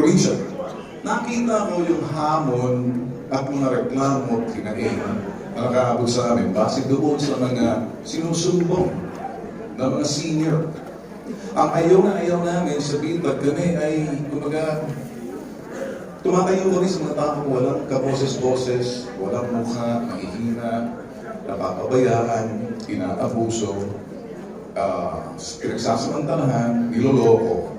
probinsya. Nakita ko yung hamon at mga reklamo at kinain na nakaabot sa amin base doon sa mga sinusumbong na mga senior. Ang ayaw namin sabihin pag kami ay kumbaga tumatayo kami sa mga tao walang kaboses-boses, walang mukha, mahihina, napapabayaan, inaabuso, pinagsasamantalahan, niloloko.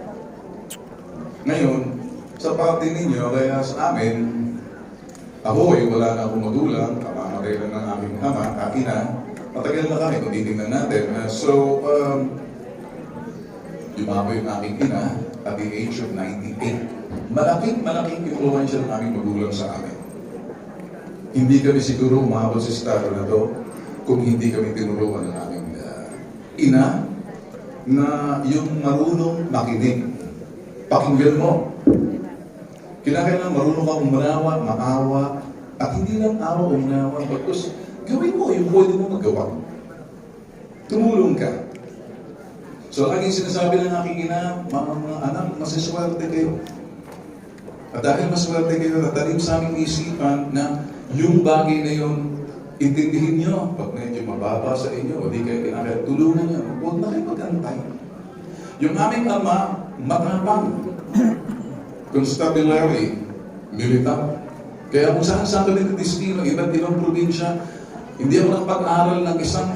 Ngayon, sa parte ninyo, kaya sa amin, ako ay wala na akong magulang, kamamatay lang ng aming ina, matagal na kami kung titignan natin. Lumabo yung aming ina at the age of 98. Malaking influensya ng aming magulang sa amin. Hindi kami siguro umabot sa estado na to kung hindi kami tinuruan ng aming ina na yung marunong makinig. Pakinggan mo. Kinakailangan marunong ka umanawa, maawa, at hindi lang awa umawa, because gawin mo yung pwede mo magawa. Tumulong ka. So, laging sinasabi ng aking ina, mga anak, masiswerte kayo. At dahil maswerte kayo, natalim sa aming isipan na yung bagay na yun, intindihin nyo. Pag medyo mababa sa inyo, o di kayo kinakailangan, tulungan nyo. Huwag na kayo magantay. Yung aming ama, matapang. Constabulary, militar. Kaya kung saan kami ng destino, iba't ibang probinsya, hindi ako nakapag-aral ng isang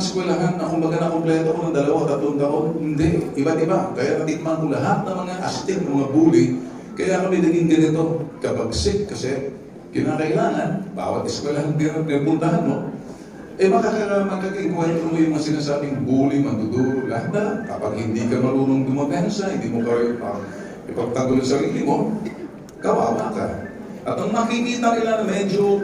eskwelahan na kumbaga na kompleto ko ng 2 o 3 taon. Hindi, iba't iba. Kaya natikman ko lahat ng mga astig, mga bully. Kaya kami naging ganito, kabagsik, kasi kinakailangan, bawat eskwelahan pinagpuntahan mo, makakakwento mo yung mga sinasabing bully, manduduro, lahat na lang. Kapag hindi ka marunong dumapensa, hindi mo kayo ipagtanggol ang sarili mo, kawawa ka. At ang makikita nila na medyo,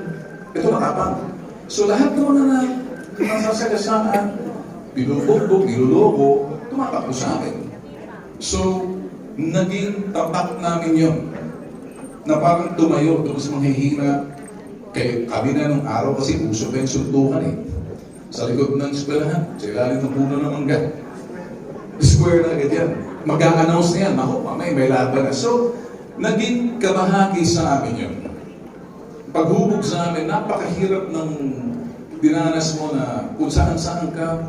ito matapang. So lahat naman na nasasagasaan, pinubugbog, niloloko, tumatakbo sa amin. So, naging tapak namin yun. Na parang tumayo doon sa mga hihina. Kaya kami na nung araw kasi uso pa yung suntukan eh. Sa likod ng eskwelahan, sa ilalim ng puno ng mangga. Square na agad yan. Mag-a-announce na yan. Ako, mamay, may laban na. So, naging kabahagi sa amin yun. Paghubog sa amin, napakahirap ng dinanas mo na kung saan-saan ka.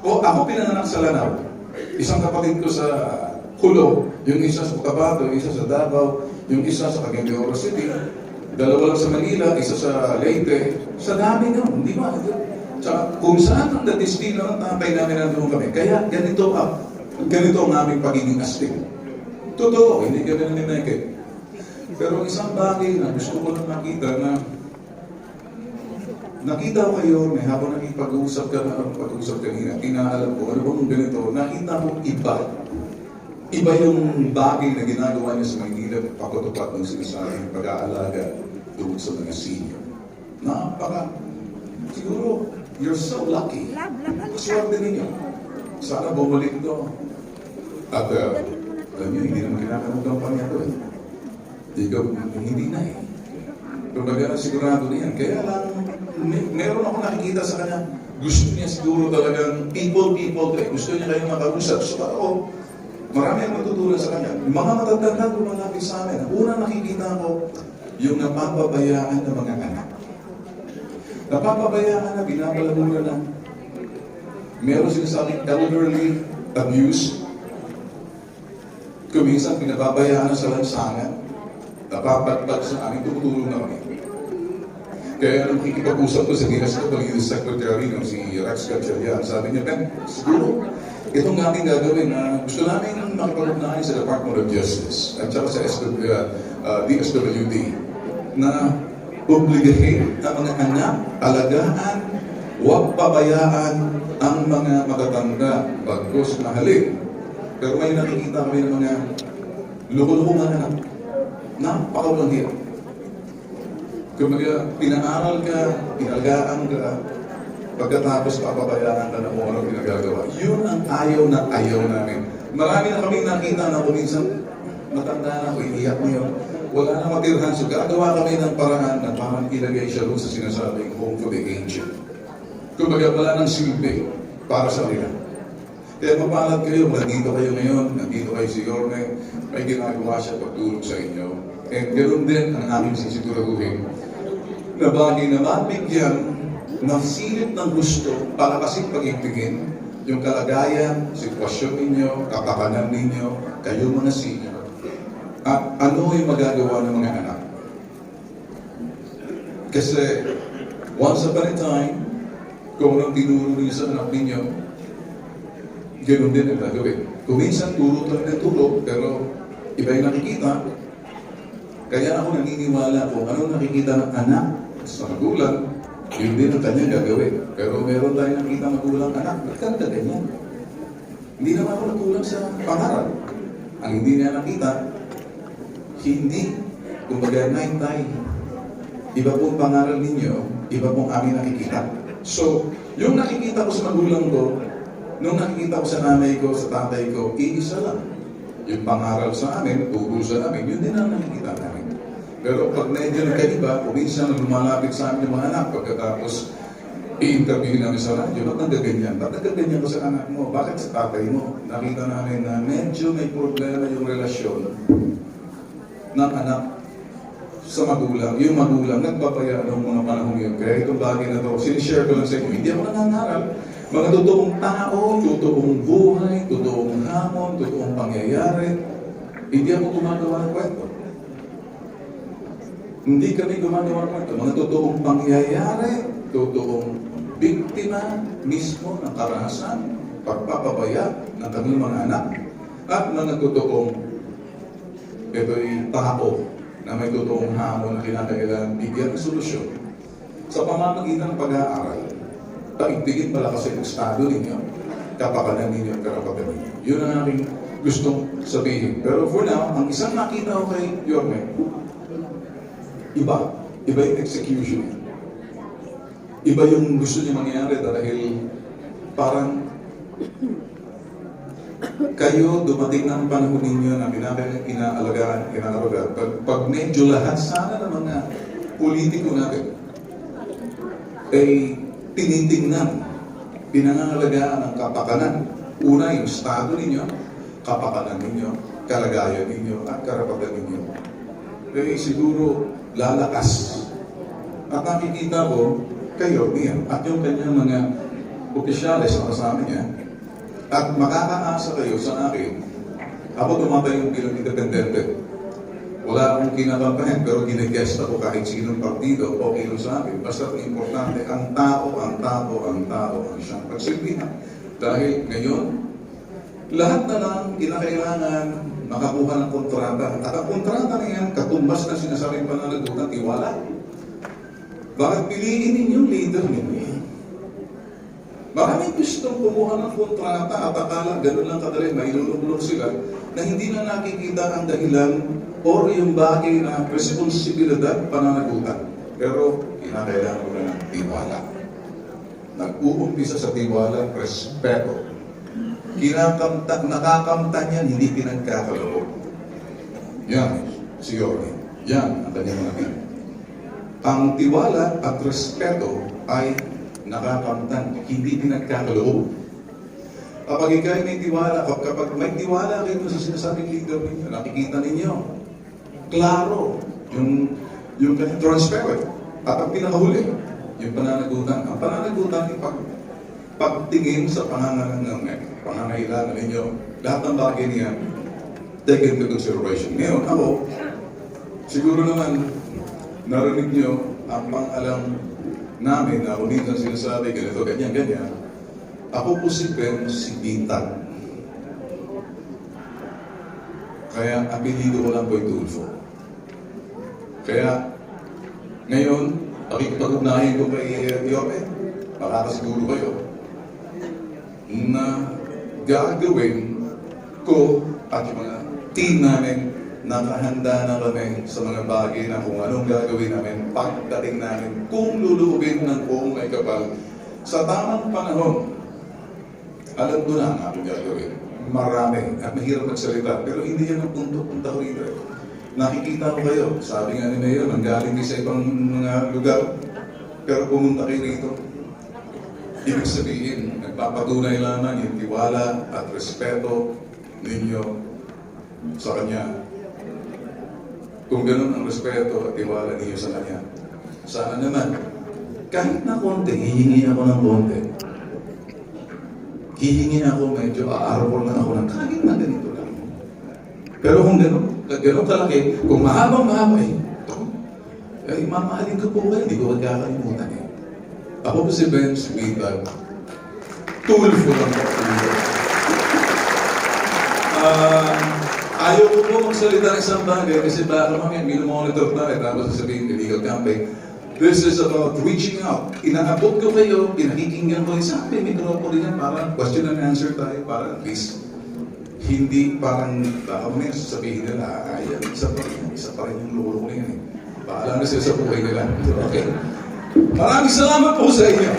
O ako pinanganak sa Lanao. Isang kapatid ko sa Hulo, yung isa sa Cotabato, yung isa sa Davao, yung isa sa Cagayan de Oro City, 2 lang sa Manila, isa sa Leyte. Sa dami nun, di ba? Tsaka kung saan ang destino ng tatay namin nandun kami. Kaya ganito ang aming pagiging astig. Totoo, hindi kami naninekit. Pero isang bagay na gusto ko lang nakita na nakita ko kayo, may habang nakipag-uusap kanina, tinaalam ko, ano bang ganito, nakita ko iba. Iba yung bagay na ginagawa niya sa Maynila, pakutupad ng sinasabing pag-aalaga doon sa mga senior. Siguro, you're so lucky. Swerte ninyo. Sana bumalik ito. At, alam niyo, hindi naman kinakamugang pa niya ito eh. Hindi na eh. Kumbaga, sigurado na yan. Kaya lang, meron ako nakikita sa kanya, gusto niya siguro talagang people eh. Gusto niya kayong makausap. So ako, marami ang matutunan sa kanya. Mga matatanda lumalapit sa amin. Unang nakikita ko, yung napapabayaan ng mga anak. Napapabayaan na, binabalamunan na. Meron sinasabing elderly abuse. Kuminsan, pinababayaan na sa lansangan. Napapagpag sa amin, tumutulong na kami. Kaya nung kikipag-usap ko sa DSWD Secretary, si Rex Gatchalian, sabi niya, Ben, siguro, itong ating gagawin na gusto namin makipag-ugnayan sa Department of Justice at saka sa DSWD na obligahin ang mga anak, alagaan, huwag pabayaan ang mga matatanda bagos mahalin. Pero may nakikita kami ng mga loko-loko mga anak. Napakawalang hirap. Kumbaga, pinaaral ka, pinalagaan ka, pagkatapos papabayaan ka na kung ano pinagagawa. Yun ang ayaw namin. Marami na kami nakita na kung minsan matanda na, iiyak mo yun. Wala na matirhan. So, gagawa kami ng paraan na parang ilagay siya doon sa sinasabing home for the aged. Kumbaga, wala nang silbi para sa nila. Kaya mapalad kayo, nandito kayo ngayon, nandito kayo si Yorme, may ginagawa siya pagtulong sa inyo. And ganoon din ang aming sisiguraduhin na bagay na mabigyan na silip ng gusto para kasing pag-ibigin yung kalagayan, sitwasyon ninyo, kapakanan ninyo, kayo mga senior. At ano yung magagawa ng mga anak? Kasi once upon a time, kung anong tinuro niyo sa anak ninyo, ganoon din ang gagawin. Kung minsan turo lang ng turo, pero iba yung nakikita. Kaya ako naniniwala kung anong nakikita ng anak sa magulang, yun din ang kanya gagawin. Pero meron tayong nakita magulang, anak, ba't ka na ganyan? Hindi naman ako nagkulang sa pangarap. Ang hindi niya nakita, hindi. Kumbaga, naintay. Iba pong pangaral ninyo, iba pong aming nakikita. So, yung nakikita ko sa magulang ko, nung nakikita ko sa nanay ko, sa tatay ko, iisa lang. Yung pangaral sa amin, turo sa amin, yun din ang nakikita namin. Pero pag medyo nagkaiba, kung minsan lumalapit sa amin yung mga anak, pagkatapos i-interview namin sa radyo, ba't nagaganyan? Ba't nagaganyan ko sa anak mo? Bakit sa tatay mo? Nakita namin na medyo may problema yung relasyon ng anak sa magulang. Yung magulang, nagpapaya ng mga panahon yun. Kaya itong bagay na to, sinishare ko lang sa inyo, hindi ako nangangaral. Mga totoong tao, totoong buhay, totoong hamon, totoong pangyayari. Hindi ako gumagawa ng kwento. Hindi kami gumagawa ng kwento. Mga totoong pangyayari, totoong biktima mismo ng karahasan, pagpapabaya ng kanilang mga anak, at mga totoong ito'y tao na may totoong hamon na kinakailangan bigyan ng solusyon sa pamamagitan ng pag-aaral. Paigtigin pala kasi ng estado ninyo, kapakanan ninyo at karapatan ninyo. Yun ang aking gustong sabihin. Pero for now, ang isang nakita ko kay Yorme, iba yung execution. Iba yung gusto niya mangyari dahil parang kayo dumating ng panahon ninyo na inaalagaan. Pag medyo lahat sana ng mga politiko natin ay tinitingnan, pinangangalagaan ng kapakanan. Una, yung estado ninyo, kapakanan ninyo, kalagayan ninyo, at karapatan ninyo. Eh, siguro lalakas. At nakikita ko, kayo, niya, at yung kanyang mga opisyales na kasama niya, at makakaasa kayo sa akin. Ako tumatay bilang independente. Wala akong kinakampanyan, pero ginagest ako kahit sinong partido, okay lang sa akin. Basta importante, ang tao ang siyang pagsilbihan. Dahil ngayon, lahat na lang kinakailangan makakuha ng kontrata. At ang kontrata na yan, katumbas na sinasabing pananagutan, tiwala. Bakit piliin ninyong leader ninyo? Maraming gustong kumuha ng kontrata at akala gano'n lang kadali, mailulog sila na hindi na nakikita ang dahilan o yung bagay na responsibilidad, pananagutan. Pero kinakailangan ko na ng tiwala. Nag-uumpisa sa tiwala, respeto. Nakakamtan yan, hindi pinagkakaloob. Yan, si Yorme. Yan ang kanyang mga tingin. Ang tiwala at respeto ay nakakamtan, hindi pinagkakaloob. Kapag ikaw may tiwala, kapag may tiwala kayo sa sinasabing leader ninyo, nakikita ninyo, klaro, yung kanyang transparent. At ang pinakahuli, yung pananagutan. Ang pananagutan ay pagtingin sa pangangailangan ninyo. Lahat ng bagay niya, take into consideration. Ngayon, ako, siguro naman, narinig nyo ang pang-alam namin na kung minsan sinasabi, ganito, ganyan. Ako po si Ben, si Bintag. Kaya, apelido ko lang po Tulfo. Kaya, ngayon, pakikipag-ugnahin ko kay Yorme, makakasiguro kayo, na gagawin ko at yung mga team namin nakahanda na kami sa mga bagay na kung anong gagawin namin pagdating namin kung lulubin ng buong may kapal sa tamang panahon. Alam ko na ang aking gagawin. Marami at mahirap magsalita pero hindi yan ang punta ko rito. Nakikita ko kayo, sabi nga ni Mayor, nanggaling din sa ibang mga lugar pero pumunta kayo rito. Ibig sabihin, nagpapatunay lamang yung tiwala at respeto ninyo sa Kanya. Kung ganun ang respeto at tiwala ninyo sa Kanya, sana naman, kahit na konti, hihingi ako ng konti. Hihingi ako, medyo aarapol na ako ng kahit na ganito lang. Pero kung ganun kalaki, kung mahabang-mahaba, mamahalin ko po kayo, hindi ko magkakalimutan eh. Ako po si Ben Sumitag, tulful ang pagtuloy. Ayaw ko po magsalita ng isang bagay kasi baka mamaya minumonitor tayo tapos sasabihin illegal camping. This is about reaching out. Inaabot ko kayo, pinakikinggan ko isa, may mikropono yan, parang question and answer tayo, para at least hindi parang baka mamaya sasabihin nila, isa pa rin yung lolo ko na yan eh. Paalam na sila sa buhay nila. Okay. Maraming salamat po sa inyo.